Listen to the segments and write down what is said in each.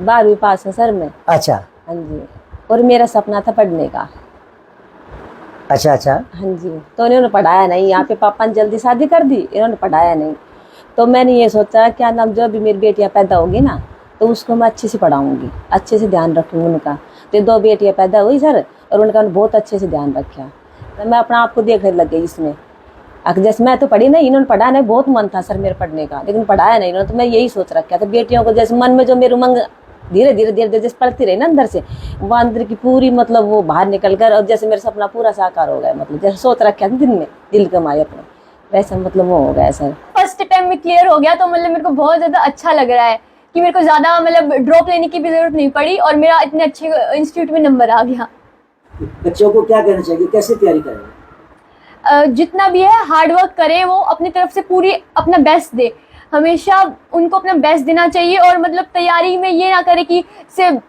12वीं पास है सर मैं। अच्छा। हाँ जी। और मेरा सपना था पढ़ने का। अच्छा अच्छा। हाँ जी। तो इन्होंने पढ़ाया नहीं, यहाँ पे पापा ने जल्दी शादी कर दी, इन्होंने पढ़ाया नहीं। तो मैंने ये सोचा क्या नाम, जो भी मेरी बेटियाँ पैदा होगी ना तो उसको मैं अच्छे से पढ़ाऊंगी, अच्छे से ध्यान रखूंगी उनका। तो 2 बेटियाँ पैदा हुई सर, और उनका बहुत अच्छे से ध्यान रखा। तो मैं अपना आप को देखने लग गई इसमें। जैसे मैं तो पढ़ी नहीं, इन्होंने पढ़ाया नहीं, बहुत मन था सर मेरे पढ़ने का, लेकिन पढ़ाया नहीं इन्होंने। तो मैं यही सोच रखा था बेटियों को, जैसे मन में जो मेरी उमंग धीरे धीरे धीरे धीरे जैसे पढ़ती रही ना अंदर से, वो अंदर की पूरी मतलब वो बाहर निकल कर, और जैसे मेरा सपना पूरा साकार हो गया, मतलब जैसे सोच रखा था दिन में दिल कमाए अपने, वैसा मतलब वो हो गया सर। फर्स्ट अटेम्प्ट में क्लियर हो गया, तो मतलब मेरे को बहुत ज्यादा अच्छा लग रहा है कि मेरे को ज्यादा मतलब ड्रॉप लेने की भी जरूरत नहीं पड़ी और मेरा इतने अच्छे इंस्टीट्यूट में नंबर आ गया। बच्चों को क्या कहना चाहिए, कैसे तैयारी करें? जितना भी है हार्ड वर्क करें, वो अपनी तरफ से पूरी अपना बेस्ट दे, हमेशा उनको अपना बेस्ट देना चाहिए। और मतलब तैयारी में ये ना करे कि सिर्फ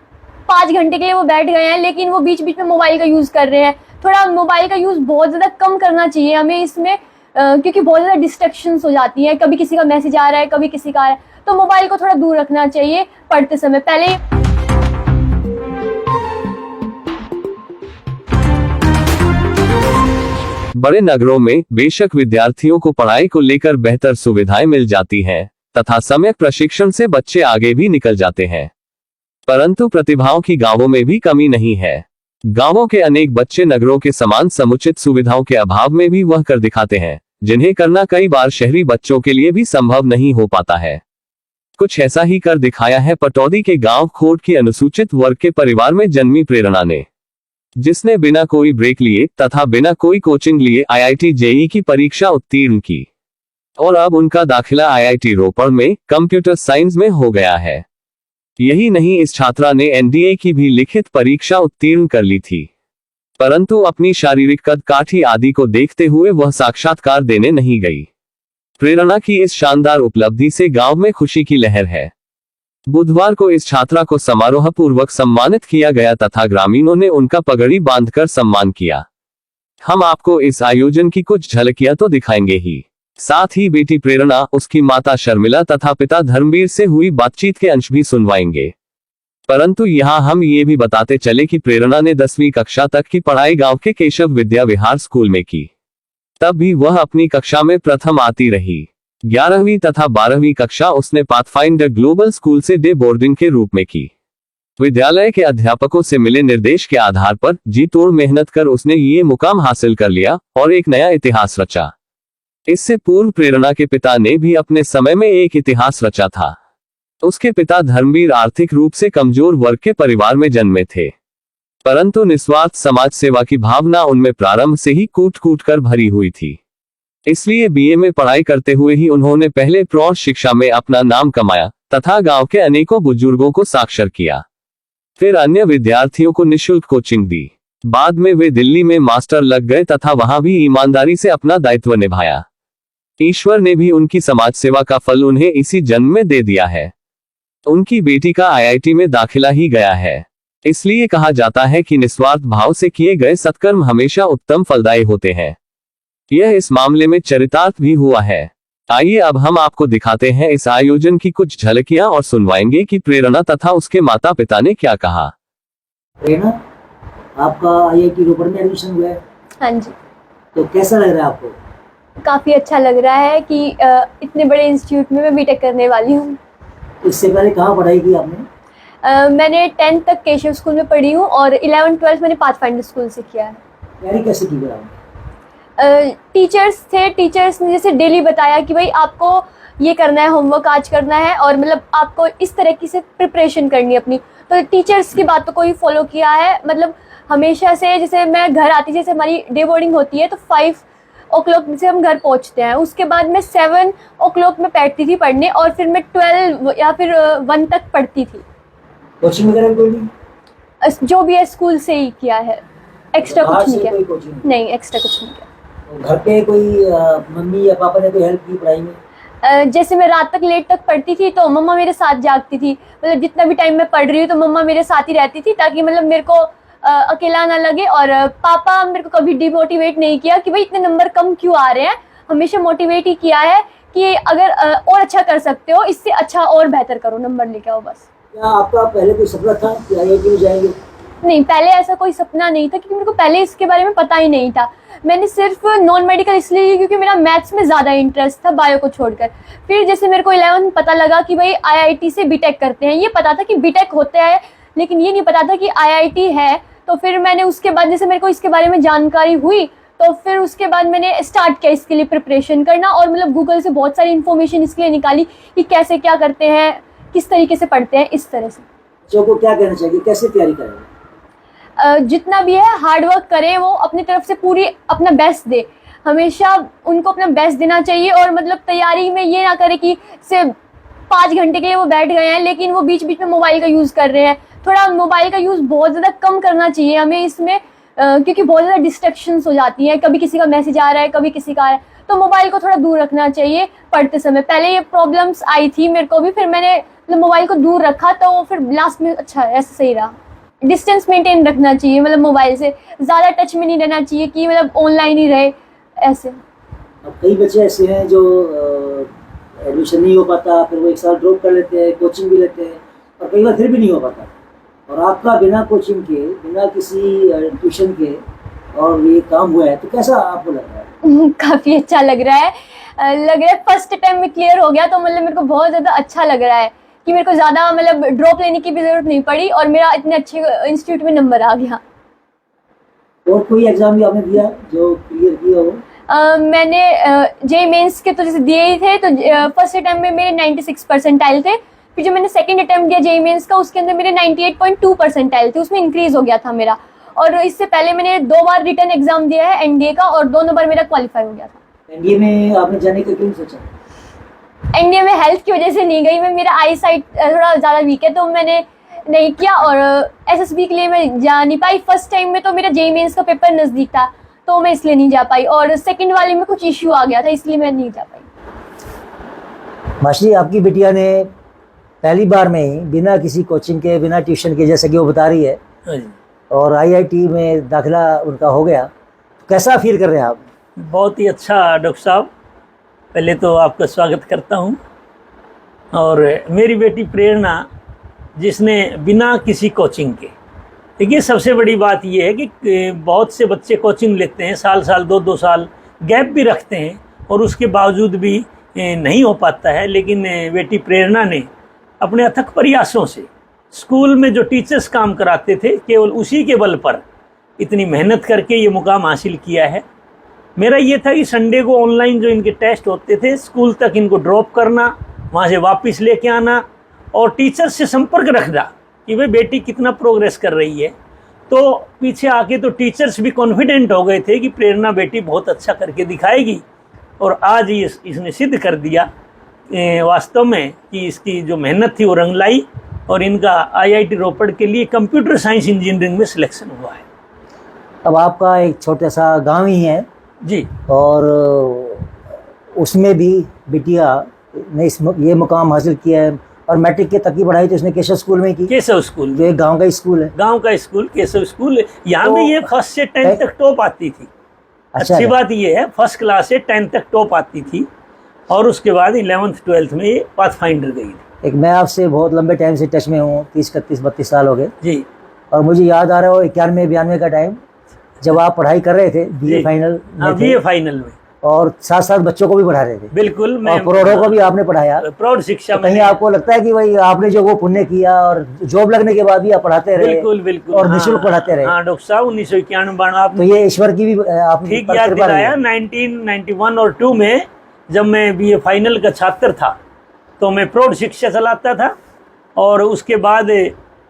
5 घंटे के लिए वो बैठ गए हैं लेकिन वो बीच बीच में मोबाइल का यूज कर रहे हैं। थोड़ा मोबाइल का यूज बहुत ज्यादा कम करना चाहिए हमें इसमें, क्योंकि बहुत ज्यादा डिस्ट्रैक्शंस हो जाती हैं, कभी किसी का मैसेज आ रहा है, कभी किसी का आ रहा है, तो मोबाइल को थोड़ा दूर रखना चाहिए पढ़ते समय पहले। बड़े नगरों में बेशक विद्यार्थियों को पढ़ाई को लेकर बेहतर सुविधाएं मिल जाती हैं तथा सम्यक प्रशिक्षण से बच्चे आगे भी निकल जाते हैं, परंतु प्रतिभाओं की गांवों में भी कमी नहीं है। गांवों के अनेक बच्चे नगरों के समान समुचित सुविधाओं के अभाव में भी वह कर दिखाते हैं जिन्हें करना कई बार शहरी बच्चों के लिए भी संभव नहीं हो पाता है। कुछ ऐसा ही कर दिखाया है पटौदी के गांव खोट की अनुसूचित वर्ग के परिवार में जन्मी प्रेरणा ने, जिसने बिना कोई ब्रेक लिए तथा बिना कोई कोचिंग लिए आईआईटी जेईई की परीक्षा उत्तीर्ण की और अब उनका दाखिला आईआईटी रोपड़ में कंप्यूटर साइंस में हो गया है। यही नहीं, इस छात्रा ने एनडीए की भी लिखित परीक्षा उत्तीर्ण कर ली थी, परंतु अपनी शारीरिक कद काठी आदि को देखते हुए वह साक्षात्कार देने नहीं गई। प्रेरणा की इस शानदार उपलब्धि से गांव में खुशी की लहर है। बुधवार को इस छात्रा को समारोह पूर्वक सम्मानित किया गया तथा ग्रामीणों ने उनका पगड़ी बांधकर सम्मान किया। हम आपको इस आयोजन की कुछ झलकियां तो दिखाएंगे ही, साथ ही बेटी प्रेरणा, उसकी माता शर्मिला तथा पिता धर्मवीर से हुई बातचीत के अंश भी सुनवाएंगे। परंतु यहाँ हम ये भी बताते चले कि प्रेरणा ने 10वीं कक्षा तक की पढ़ाई गांव के केशव विद्या विहार स्कूल में की, तब भी वह अपनी कक्षा में प्रथम आती रही। 11वीं तथा 12वीं कक्षा उसने पाथफाइंडर ग्लोबल स्कूल से डे बोर्डिंग के रूप में की। विद्यालय के अध्यापकों से मिले निर्देश के आधार पर जी तोड़ मेहनत कर उसने ये मुकाम हासिल कर लिया और एक नया इतिहास रचा। इससे पूर्व प्रेरणा के पिता ने भी अपने समय में एक इतिहास रचा था। उसके पिता धर्मवीर आर्थिक रूप से कमजोर वर्ग के परिवार में जन्मे थे, परंतु निस्वार्थ समाज सेवा की भावना उनमें प्रारंभ से ही कूट कूट कर भरी हुई थी। इसलिए बीए में पढ़ाई करते हुए ही उन्होंने पहले प्रौढ़ शिक्षा में अपना नाम कमाया तथा गांव के अनेकों बुजुर्गों को साक्षर किया। फिर अन्य विद्यार्थियों को निःशुल्क कोचिंग दी। बाद में वे दिल्ली में मास्टर लग गए तथा वहां भी ईमानदारी से अपना दायित्व निभाया। ईश्वर ने भी उनकी समाज सेवा का फल उन्हें इसी जन्म में दे दिया है। उनकी बेटी का आईआईटी में दाखिला ही गया है। इसलिए कहा जाता है कि निस्वार्थ भाव से किए गए सत्कर्म हमेशा उत्तम फलदायी होते हैं। यह इस मामले में चरितार्थ भी हुआ है। आइए अब हम आपको दिखाते हैं इस आयोजन की कुछ झलकियां और सुनवाएंगे कि प्रेरणा तथा उसके माता पिता ने क्या कहा। प्रेरणा, आपका आईआईटी रोपड़ में एडमिशन हुआ है? हाँ जी। तो कैसा लग रहा है आपको? काफी अच्छा लग रहा है कि इतने बड़े इंस्टीट्यूट में मैं बीटेक करने वाली हूँ। इससे पहले कहाँ पढ़ाई की आपने? मैंने 10th तक केशव स्कूल में पढ़ी हूँ और 11th-12th मैंने पाथफाइंडर स्कूल से किया है। तैयारी कैसे की आपने? टीचर्स थे, टीचर्स ने जैसे डेली बताया कि भाई आपको ये करना है, होमवर्क आज करना है और मतलब आपको इस तरह की से प्रिपरेशन करनी है अपनी। तो टीचर्स की बातों को ही फॉलो किया है। मतलब हमेशा से जैसे मैं घर आती, जैसे हमारी डे बोर्डिंग होती है तो 5 o'clock से हम घर पहुंचते हैं, उसके बाद मैं 7 o'clock में बैठती थी पढ़ने और फिर मैं 12 या फिर 1 तक पढ़ती थी। कोचिंग वगैरह कोई नहीं? जो भी है स्कूल से ही किया है, एक्स्ट्रा कुछ नहीं किया। नहीं, एक्स्ट्रा कुछ नहीं किया। घर पे कोई मम्मी या पापा ने कोई हेल्प की पढ़ाई में? जैसे मैं रात तक लेट तक पढ़ती थी तो मम्मा मेरे साथ जागती थी। मतलब जितना भी टाइम मैं पढ़ रही हूँ तो मम्मा मेरे साथ ही रहती थी ताकि मतलब मेरे को अकेला ना लगे। और पापा मेरे को कभी डिमोटिवेट नहीं किया कि भाई इतने नंबर कम क्यों आ रहे हैं, हमेशा मोटिवेट ही किया है कि अगर और अच्छा कर सकते हो, इससे अच्छा और बेहतर करो, नंबर लेके आओ बस। क्या आपका पहले कोई सपना था कि IIT में जाएंगे? नहीं, पहले ऐसा कोई सपना नहीं था क्योंकि मेरे को पहले इसके बारे में पता ही नहीं था। मैंने सिर्फ नॉन मेडिकल इसलिए लिया क्योंकि मेरा मैथ्स में ज़्यादा इंटरेस्ट था बायो को छोड़कर। फिर जैसे मेरे को 11 पता लगा कि भाई IIT से बीटेक करते हैं, ये पता था कि बीटेक होता है लेकिन ये नहीं पता था कि IIT है। तो फिर मैंने उसके बाद जैसे मेरे को इसके बारे में जानकारी हुई तो फिर उसके बाद मैंने स्टार्ट किया इसके लिए प्रिपरेशन करना, और मतलब गूगल से बहुत सारी इन्फॉर्मेशन इसके लिए निकाली कि कैसे क्या करते हैं, किस तरीके से पढ़ते हैं, इस तरह से। बच्चों को क्या कहना चाहिए, कैसे तैयारी करें? जितना भी है हार्ड वर्क करें, वो अपनी तरफ से पूरी अपना बेस्ट दे। हमेशा उनको अपना बेस्ट देना चाहिए और मतलब तैयारी में ये ना करे कि सिर्फ 5 घंटे के लिए वो बैठ गए हैं लेकिन वो बीच बीच में मोबाइल का यूज़ कर रहे हैं। थोड़ा मोबाइल का यूज़ बहुत ज़्यादा कम करना चाहिए हमें इसमें, क्योंकि बहुत ज़्यादा डिस्ट्रैक्शंस हो जाती हैं। कभी किसी का मैसेज आ रहा है, कभी किसी का आ रहा है, तो मोबाइल को थोड़ा दूर रखना चाहिए पढ़ते समय। पहले ये प्रॉब्लम्स आई थी मेरे को भी, फिर मैंने मतलब मोबाइल को दूर रखा तो फिर लास्ट में अच्छा ऐसा सही रहा। डिस्टेंस मेंटेन रखना चाहिए, मतलब मोबाइल से ज़्यादा टच में नहीं रहना चाहिए कि मतलब ऑनलाइन ही रहे ऐसे। अब कई बच्चे ऐसे हैं जो एडमिशन नहीं हो पाता, फिर वो 1 साल ड्रॉप कर लेते हैं, कोचिंग भी लेते हैं और कई बार फिर भी नहीं हो पाता। और आपका बिना कोचिंग के, बिना किसी ट्यूशन के और ये काम हुआ है, तो कैसा आपको लग रहा है? काफ़ी अच्छा लग रहा है। फर्स्ट अटेम्प्ट में क्लियर हो गया तो मतलब मेरे को बहुत ज़्यादा अच्छा लग रहा है कि मेरे को ज़्यादा मतलब ड्रॉप लेने की भी ज़रूरत नहीं पड़ी और मेरा इतने अच्छे इंस्टीट्यूट में नंबर आ गया। और कोई एग्जाम भी आपने दिया जो क्लियर किया हो? मैंने जेईई मेंस के तो जैसे दिए ही थे, तो फर्स्ट अटेम्प्ट में मेरे 96 परसेंटाइल थे। फिर जो मैंने सेकंड अटेम्प्ट दिया जेईई मेंस का, उसके अंदर मेरे 98.2 परसेंटाइल थे, उसमें इंक्रीज हो गया था मेरा। और इससे पहले मैंने 2 बार रिटर्न एग्जाम दिया है एनडीए का और दोनों बार मेरा क्वालिफाई हो गया था। एनडीए में आपने जाने का क्यों सोचा? एनडीए में हेल्थ की वजह से नहीं गई मैं, मेरा आई साइट थोड़ा ज़्यादा वीक है तो मैंने नहीं किया, और एसएसबी के लिए मैं जा नहीं पाई। फर्स्ट टाइम में तो मेरा जेईई मेंस का पेपर नज़दीक था तो मैं इसलिए नहीं जा पाई, और सेकंड वाले में कुछ इश्यू आ गया था इसलिए मैं नहीं जा पाई। माशी, आपकी बिटिया ने पहली बार में ही बिना किसी कोचिंग के, बिना ट्यूशन के, जैसे कि वो बता रही है, और आईआईटी में दाखिला उनका हो गया, तो कैसा फील कर रहे हैं आप? बहुत ही अच्छा डॉक्टर साहब, पहले तो आपका स्वागत करता हूं। और मेरी बेटी प्रेरणा, जिसने बिना किसी कोचिंग के, देखिए सबसे बड़ी बात यह है कि बहुत से बच्चे कोचिंग लेते हैं, साल 2-2 साल गैप भी रखते हैं और उसके बावजूद भी नहीं हो पाता है। लेकिन बेटी प्रेरणा ने अपने अथक प्रयासों से स्कूल में जो टीचर्स काम कराते थे, केवल उसी के बल पर इतनी मेहनत करके ये मुकाम हासिल किया है। मेरा ये था कि संडे को ऑनलाइन जो इनके टेस्ट होते थे, स्कूल तक इनको ड्रॉप करना, वहाँ से वापस लेके आना और टीचर्स से संपर्क रखना कि भाई बेटी कितना प्रोग्रेस कर रही है। तो पीछे आके तो टीचर्स भी कॉन्फिडेंट हो गए थे कि प्रेरणा बेटी बहुत अच्छा करके दिखाएगी, और आज ये इसने सिद्ध कर दिया वास्तव में कि इसकी जो मेहनत थी वो रंग लाई, और इनका आईआईटी रोपड़ के लिए कंप्यूटर साइंस इंजीनियरिंग में सिलेक्शन हुआ है। अब आपका एक छोटा सा गांव ही है जी, और उसमें भी बिटिया ने ये मुकाम हासिल किया है, और मैट्रिक के तक की पढ़ाई तो उसने केशव स्कूल में की, केशव स्कूल, जो एक गांव का स्कूल है। गांव का स्कूल केशव स्कूल। यहाँ तो में ये फर्स्ट से 10th तक टॉप आती थी। अच्छा अच्छी बात ये है, फर्स्ट क्लास से 10th तक टॉप आती थी, और उसके बाद 11th 12th में ये पाथफाइंडर गई थी। एक मैं आपसे बहुत लंबे टाइम से टच में हूँ, 30-31-32 साल हो गए जी, और मुझे याद आ रहा है वो 91-92 का टाइम जब आप पढ़ाई कर रहे थे, बीए फाइनल में थे, बीए फाइनल में, और साथ साथ बच्चों को भी पढ़ा रहे थे। बिल्कुल। और प्रौढ़ों को भी आपने पढ़ाया। प्रौढ़ शिक्षा तो कहीं आपको लगता है कि भाई आपने जो वो पुण्य किया और जॉब लगने के बाद भी आप पढ़ाते रहे? बिल्कुल बिल्कुल, और निःशुल्क पढ़ाते रहे? हाँ डॉक्टर साहब, 1991 आप तो ये ईश्वर की भी आप ठीक याद दिलाया। 1991 और 2 में जब मैं बीए फाइनल का छात्र था तो मैं प्रौढ़ शिक्षा चलाता था, और उसके बाद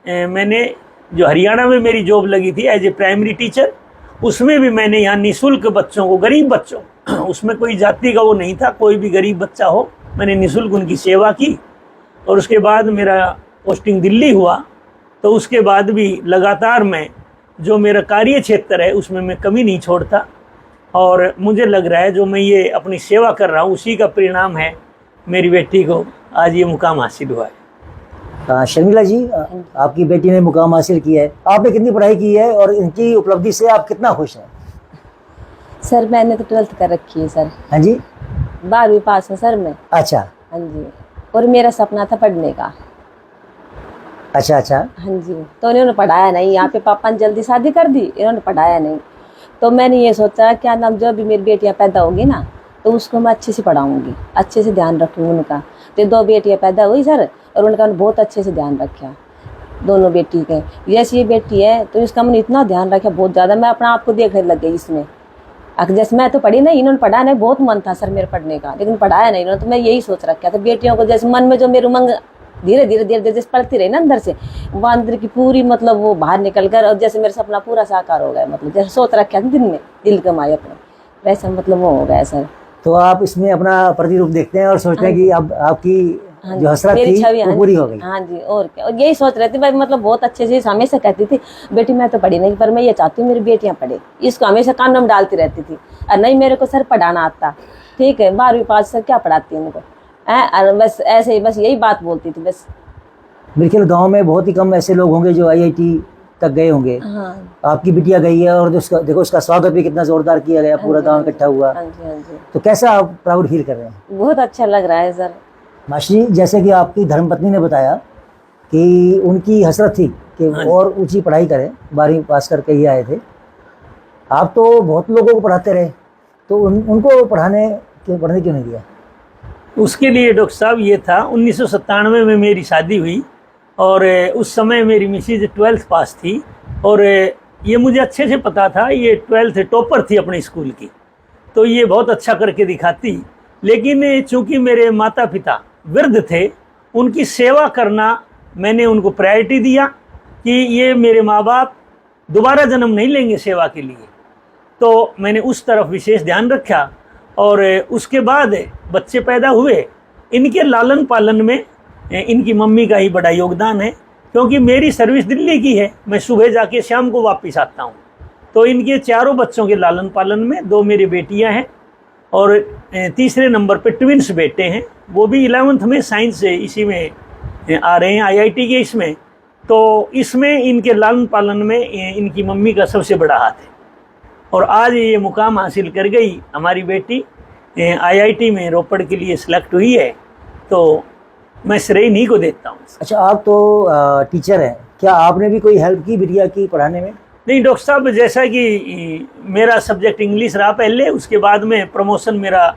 मैंने जो हरियाणा में मेरी जॉब लगी थी एज ए प्राइमरी टीचर, उसमें भी मैंने यहाँ निःशुल्क बच्चों को, गरीब बच्चों, उसमें कोई जाति का वो नहीं था, कोई भी गरीब बच्चा हो, मैंने निःशुल्क उनकी सेवा की। और उसके बाद मेरा पोस्टिंग दिल्ली हुआ, तो उसके बाद भी लगातार मैं जो मेरा कार्य क्षेत्र है उसमें मैं कमी नहीं छोड़ता, और मुझे लग रहा है जो मैं ये अपनी सेवा कर रहा हूँ उसी का परिणाम है मेरी बेटी को आज ये मुकाम हासिल हुआ है। शर्मिला जी, आपकी बेटी ने मुकाम हासिल किया है, आपने कितनी पढ़ाई की है और इनकी उपलब्धि से आप कितना खुश हैं? सर मैंने तो 12th कर रखी है सर। हाँ जी, 12वीं पास है सर मैं। अच्छा। हाँ जी, और मेरा सपना था पढ़ने का। अच्छा अच्छा। हाँ जी, तो इन्होंने पढ़ाया नहीं, यहाँ पे पापा ने जल्दी शादी कर दी, इन्होंने पढ़ाया नहीं। तो मैंने ये सोचा क्या नाम, जब भी मेरी बेटियां पैदा होगी ना तो उसको मैं अच्छे से पढ़ाऊंगी, अच्छे से ध्यान रखूंगी उनका। तो 2 बेटियां पैदा हुई सर, और उनका मैंने बहुत अच्छे से ध्यान रखा, दोनों बेटी के। जैसे ये बेटी है तो इसका मैंने इतना ध्यान रखा बहुत ज़्यादा, मैं अपना आप को देखने लग गई इसमें। जैसे मैं तो पढ़ी नहीं, इन्होंने पढ़ाया नहीं, बहुत मन था सर मेरे पढ़ने का, लेकिन पढ़ाया नहीं इन्होंने। तो मैं यही सोच रखा था बेटियों को, जैसे मन में जो मेरी उमंग धीरे धीरे धीरे धीरे जैसे पढ़ती रही ना अंदर से, वो अंदर की पूरी मतलब वो बाहर निकल कर, और जैसे मेरा सपना पूरा साकार हो गया, मतलब जैसे सोच रखा था दिन में दिल कमाए अपने, वैसा मतलब वो हो गया सर। तो आप इसमें अपना प्रतिरूप देखते हैं और सोचते हैं कि अब आपकी हाँ जो हसरत मेरी थी छवि, वो हाँ पूरी जी, हो गई। हाँ जी, और क्या। और यही सोच रही थी भाई, मतलब बहुत अच्छे से हमेशा कहती थी बेटी मैं तो पढ़ी नहीं, पर मैं ये चाहती हूँ मेरी बेटियां पढ़े, इसको हमेशा कान में डालती रहती थी। और नहीं मेरे को सर पढ़ाना आता, ठीक है 12वीं पास सर क्या पढ़ाती है उनको, और बस ऐसे ही बस यही बात बोलती थी बस। मेरे ख्याल गाँव में बहुत ही कम ऐसे लोग होंगे जो IIT तक गए होंगे। हाँ आपकी बिटिया गई है और उसका देखो, उसका स्वागत भी कितना जोरदार किया गया, पूरा गांव इकट्ठा हुआ। हाँ जी, हाँ जी, तो कैसा आप प्राउड फील कर रहे हैं? बहुत अच्छा लग रहा है सर। मास्टर जी, जैसे कि आपकी धर्मपत्नी ने बताया कि उनकी हसरत थी कि और ऊंची पढ़ाई करें, 12वीं पास करके ही आए थे। आप तो बहुत लोगों को पढ़ाते रहे, तो उनको पढ़ने क्यों नहीं दिया? उसके लिए डॉक्टर साहब ये था, 1997 में मेरी शादी हुई और उस समय मेरी मिसेज 12th पास थी, और ये मुझे अच्छे से पता था ये 12th टॉपर थी अपने स्कूल की, तो ये बहुत अच्छा करके दिखाती। लेकिन चूंकि मेरे माता पिता वृद्ध थे, उनकी सेवा करना मैंने उनको प्रायोरिटी दिया कि ये मेरे माँ बाप दोबारा जन्म नहीं लेंगे सेवा के लिए, तो मैंने उस तरफ विशेष ध्यान रखा। और उसके बाद बच्चे पैदा हुए, इनके लालन पालन में इनकी मम्मी का ही बड़ा योगदान है, क्योंकि मेरी सर्विस दिल्ली की है, मैं सुबह जाके शाम को वापस आता हूँ। तो इनके चारों बच्चों के लालन पालन में 2 मेरी बेटियाँ हैं, और तीसरे नंबर पे ट्विंस बेटे हैं, वो भी 11th में साइंस से इसी में आ रहे हैं, IIT के इसमें। तो इसमें इनके लालन पालन में इनकी मम्मी का सबसे बड़ा हाथ है, और आज ये मुकाम हासिल कर गई हमारी बेटी, IIT में रोपड़ के लिए सिलेक्ट हुई है, तो मैं श्रेय इन्हीं को देता हूँ। अच्छा, आप तो टीचर हैं, क्या आपने भी कोई हेल्प की बिटिया की पढ़ाने में? नहीं डॉक्टर साहब, जैसा कि मेरा सब्जेक्ट इंग्लिश रहा पहले, उसके बाद में प्रमोशन मेरा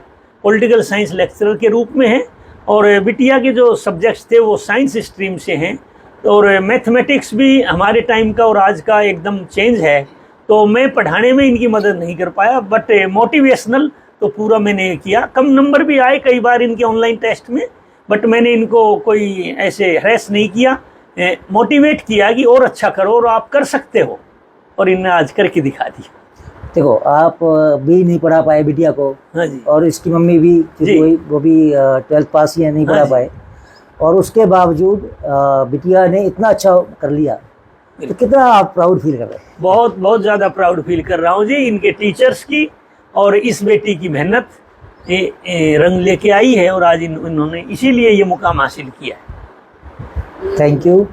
पॉलिटिकल साइंस लेक्चरर के रूप में है, और बिटिया के जो सब्जेक्ट्स थे वो साइंस स्ट्रीम से हैं, और मैथमेटिक्स भी हमारे टाइम का और आज का एकदम चेंज है, तो मैं पढ़ाने में इनकी मदद नहीं कर पाया, बट मोटिवेशनल तो पूरा मैंने किया। कम नंबर भी आए कई बार इनके ऑनलाइन टेस्ट में, बट मैंने इनको कोई ऐसे हैरेस नहीं किया, मोटिवेट किया कि और अच्छा करो और आप कर सकते हो, और इन्हें आज करके दिखा दिया। देखो, आप भी नहीं पढ़ा पाए बिटिया को, हाँ जी, और इसकी मम्मी भी वो भी 12th पास ही है, नहीं पढ़ा पाए, और उसके बावजूद बिटिया ने इतना अच्छा कर लिया, तो कितना आप प्राउड फील कर रहे हैं? बहुत बहुत ज़्यादा प्राउड फील कर रहा हूँ जी, इनके टीचर्स की और इस बेटी की मेहनत रंग लेके आई है, और आज इन्होंने इसीलिए ये मुकाम हासिल किया है। Thank you.